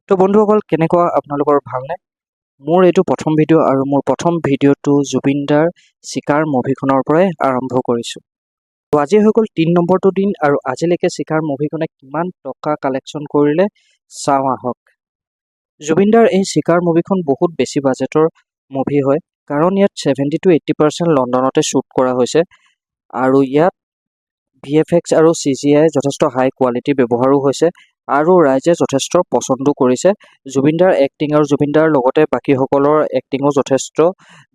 তো বন্ধুসকল কেনেকুৱা আপোনালোকৰ ভালনে? মোৰ এইটো প্ৰথম ভিডিঅ' আৰু মোৰ প্ৰথম ভিডিঅ'টো জুবিন দাৰ চিকাৰ মুভিখনৰ পৰাই আৰম্ভ কৰিছোঁ। তো আজি হৈ গ'ল 3 নম্বৰটো দিন আৰু আজিলৈকে চিকাৰ মুভিখনে কিমান টকা কালেকশ্যন কৰিলে চাওঁ আহক। জুবিন দাৰ এই চিকাৰ মুভিখন বহুত বেছি বাজেটৰ মুভি হয়, কাৰণ ইয়াত 70 to 80% লণ্ডনতে শ্বুট কৰা হৈছে আৰু ইয়াত VFX আৰু CGI যথেষ্ট হাই কোৱালিটি ব্যৱহাৰো হৈছে আৰু ৰাইজে যথেষ্ট পচন্দো কৰিছে। জুবিন দাৰ এক্টিং আৰু জুবিন দাৰ লগতে বাকীসকলৰ এক্টিঙো যথেষ্ট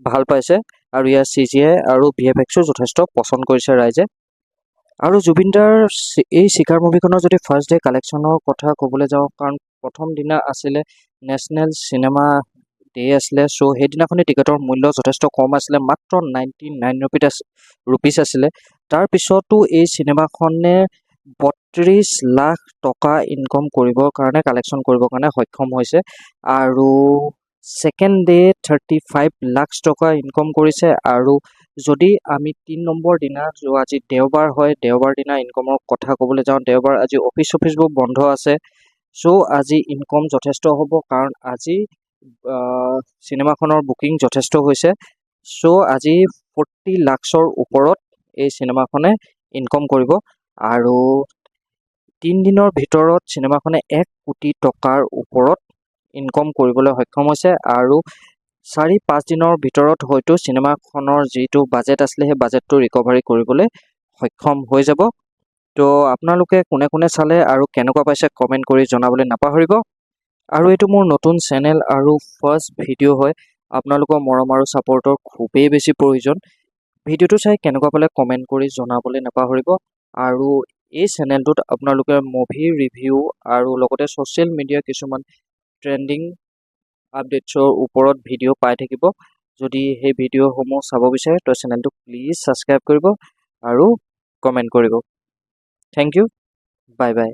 ভাল পাইছে আৰু ইয়াৰ CGI আৰু VFXও যথেষ্ট পচন্দ কৰিছে ৰাইজে। আৰু জুবিন দাৰ এই চিকাৰ মুভিখনৰ যদি ফাৰ্ষ্ট ডে কালেকশ্যনৰ কথা ক'বলৈ যাওঁ, কাৰণ প্ৰথম দিনা আছিলে নেশ্যনেল চিনেমা ডে আছিলে, চ' সেইদিনাখনি টিকেটৰ মূল্য যথেষ্ট কম আছিলে, মাত্ৰ 99 ৰুপিজ আছিলে। তাৰপিছতো এই চিনেমাখনে 32 লাখ টকা ইনকম কৰিবৰ কাৰণে কালেকশ্যন কৰিবৰ কাৰণে সক্ষম হৈছে আৰু ছেকেণ্ড ডে 35 লাখ টকা ইনকম কৰিছে। আৰু যদি আমি 3 নম্বৰ দিনা আজি দেওবাৰ হয়, দেওবাৰ দিনা ইনকমৰ কথা ক'বলৈ যাওঁ, দেওবাৰ আজি অফিচবোৰ বন্ধ আছে, চ' আজি ইনকম যথেষ্ট হ'ব, কাৰণ আজি চিনেমাখনৰ বুকিং যথেষ্ট হৈছে। চ' আজি 40 লাখৰ ওপৰত এই চিনেমাখনে ইনকম কৰিব আৰু 3 দিনৰ ভিতৰত চিনেমাখনে 1 কোটি টকাৰ ওপৰত ইনকম কৰিবলৈ সক্ষম হৈছে আৰু 4-5 দিনৰ ভিতৰত হয়তো চিনেমাখনৰ যিটো বাজেট আছিলে সেই বাজেটটো ৰিকভাৰী কৰিবলৈ সক্ষম হৈ যাব। তো আপোনালোকে কোনে কোনে চালে আৰু কেনেকুৱা পাইছে কমেণ্ট কৰি জনাবলৈ নাপাহৰিব। আৰু এইটো মোৰ নতুন চেনেল আৰু ফাৰ্ষ্ট ভিডিঅ' হয়, আপোনালোকৰ মৰম আৰু ছাপোৰ্টৰ খুবেই বেছি প্ৰয়োজন। ভিডিঅ'টো চাই কেনেকুৱা পালে কমেণ্ট কৰি জনাবলৈ নাপাহৰিব। আৰু এই চেনেলটোত আপোনালোকে মুভি ৰিভিউ আৰু লগতে ছ'চিয়েল মিডিয়া কিছুমান ট্ৰেণ্ডিং আপডেটছৰ ওপৰত ভিডিঅ' পাই থাকিব। যদি সেই ভিডিঅ'সমূহ চাব বিচাৰে তো চেনেলটো প্লিজ ছাবস্ক্ৰাইব কৰিব আৰু কমেণ্ট কৰিব। Thank you, bye by.